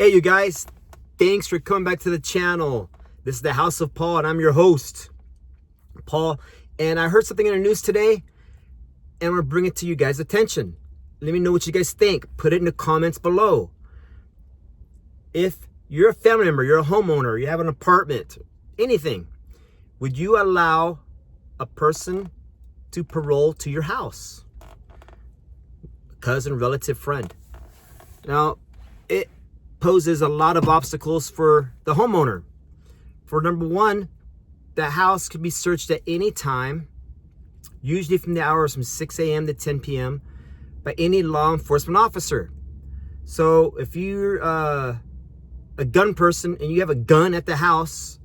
Hey, you guys, thanks for coming back to the channel. This is the House of Paul, and I'm your host, Paul. And I heard something in the news today, and I'm going to bring it to you guys' attention. Let me know what you guys think. Put it in the comments below. If you're a family member, you're a homeowner, you have an apartment, anything, would you allow a person to parole to your house? Cousin, relative, friend. Now, it poses a lot of obstacles for the homeowner. For number one, the house could be searched at any time, usually from the hours from 6 a.m. to 10 p.m. by any law enforcement officer. So if you're a gun person and you have a gun at the house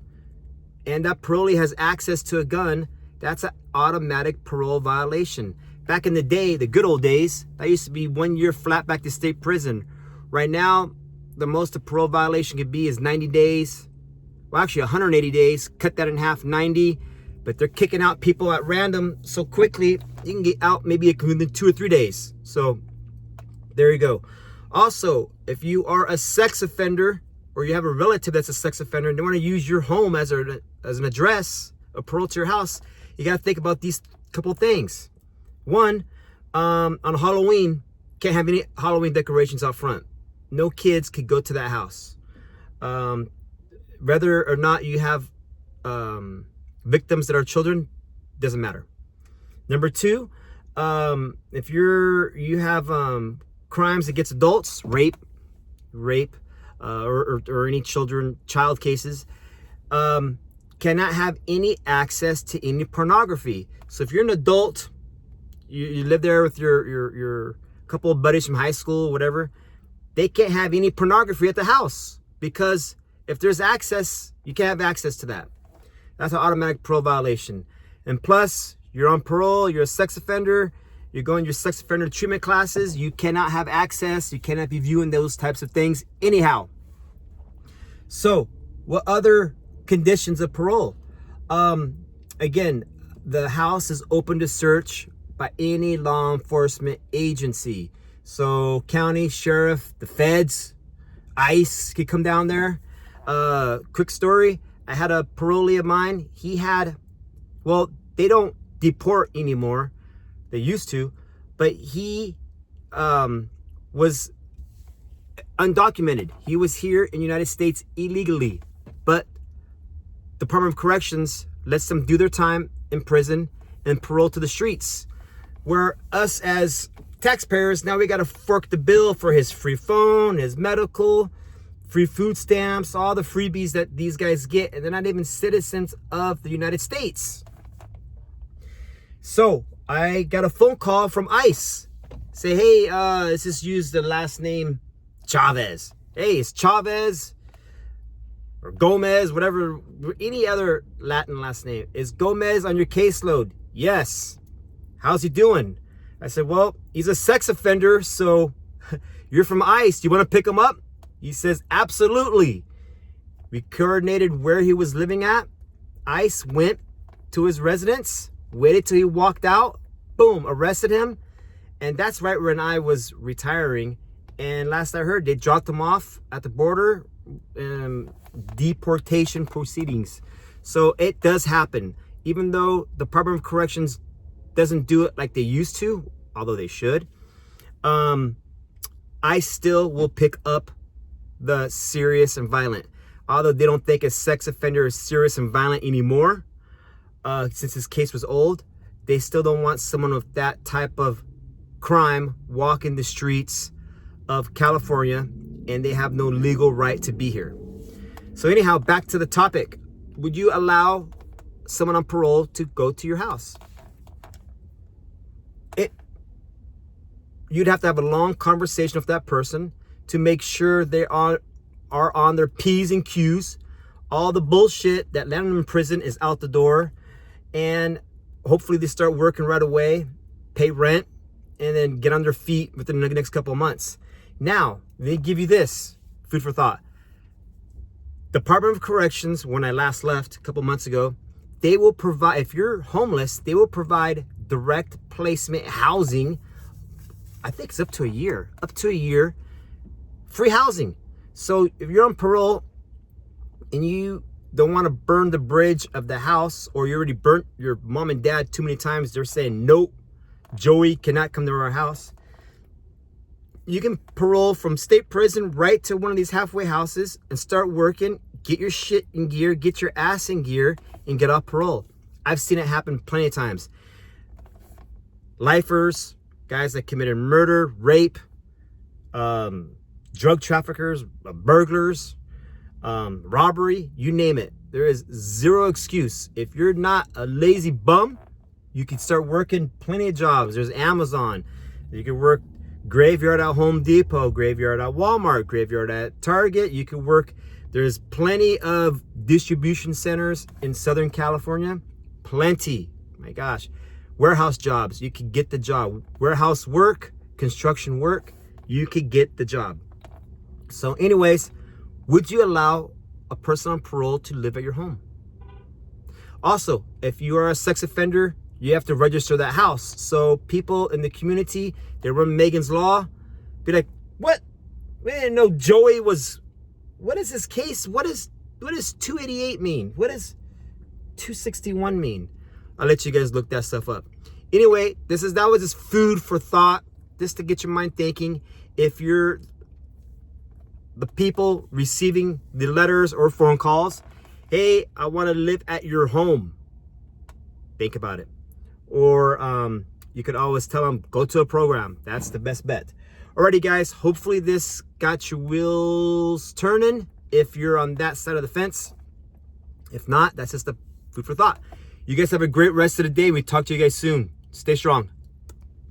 and that parolee has access to a gun, that's an automatic parole violation. Back in the day, the good old days, that used to be 1 year flat back to state prison. Right now, the most a parole violation could be is 90 days. Well, actually 180 days. Cut that in half, 90. But they're kicking out people at random so quickly, you can get out maybe within 2 or 3 days. So there you go. Also, if you are a sex offender or you have a relative that's a sex offender and they want to use your home as an address, a parole to your house, you got to think about these couple things. One, on Halloween, can't have any Halloween decorations out front. No kids could go to that house. Whether or not you have victims that are children, doesn't matter. Number two, if you have crimes against adults, rape, or any child cases, cannot have any access to any pornography. So if you're an adult, you live there with your couple of buddies from high school, whatever, they can't have any pornography at the house, because if there's access, you can't have access to that. That's an automatic parole violation. And plus, you're on parole, you're a sex offender, you're going your sex offender treatment classes, you cannot have access, you cannot be viewing those types of things anyhow. So, what other conditions of parole? Again, the house is open to search by any law enforcement agency. So county, sheriff, the feds, ICE could come down there. Quick story, I had a parolee of mine. He had, well, they don't deport anymore. They used to, but he was undocumented. He was here in the United States illegally, but Department of Corrections lets them do their time in prison and parole to the streets. Where us as taxpayers, now we got to fork the bill for his free phone, his medical, free food stamps, all the freebies that these guys get, and they're not even citizens of the United States. So I got a phone call from ICE. Say, hey, let's just use the last name Chavez. Hey, it's Chavez or Gomez, whatever, any other Latin last name. Is Gomez on your caseload? Yes. How's he doing? I said, well, he's a sex offender, so you're from ICE. Do you want to pick him up? He says, absolutely. We coordinated where he was living at. ICE went to his residence, waited till he walked out, boom, arrested him. And that's right when I was retiring. And last I heard, they dropped him off at the border, deportation proceedings. So it does happen. Even though the Department of Corrections doesn't do it like they used to, although they should, I still will pick up the serious and violent. Although they don't think a sex offender is serious and violent anymore, since his case was old, they still don't want someone with that type of crime walking the streets of California, and they have no legal right to be here. So anyhow, back to the topic. Would you allow someone on parole to go to your house? You'd have to have a long conversation with that person to make sure they are on their P's and Q's. All the bullshit that landed them in prison is out the door. And hopefully they start working right away, pay rent, and then get on their feet within the next couple of months. Now, they give you this, food for thought. Department of Corrections, when I last left a couple months ago, they will provide, if you're homeless, they will provide direct placement housing. I think it's up to a year, free housing. So if you're on parole and you don't want to burn the bridge of the house, or you already burnt your mom and dad too many times, they're saying, nope, Joey cannot come to our house. You can parole from state prison right to one of these halfway houses and start working, get your shit in gear, get your ass in gear, and get off parole. I've seen it happen plenty of times. Lifers, guys that committed murder, rape, drug traffickers, burglars, robbery, you name it. There is zero excuse. If you're not a lazy bum, you can start working plenty of jobs. There's Amazon. You can work graveyard at Home Depot, graveyard at Walmart, graveyard at Target. You can work. There's plenty of distribution centers in Southern California. Plenty. My gosh. Warehouse jobs. You can get the job. Warehouse work, construction work. You could get the job. So anyways, would you allow a person on parole to live at your home? Also, if you are a sex offender, you have to register that house. So people in the community, they run Megan's Law, be like, what? We didn't know Joey was, what is this case? What does 288 mean? What does 261 mean? I'll let you guys look that stuff up. Anyway, that was just food for thought, just to get your mind thinking. If you're the people receiving the letters or phone calls, hey, I want to live at your home, think about it. Or you could always tell them, go to a program. That's the best bet. Alrighty, guys, hopefully this got your wheels turning if you're on that side of the fence. If not, that's just the food for thought. You guys have a great rest of the day. We talk to you guys soon. Stay strong.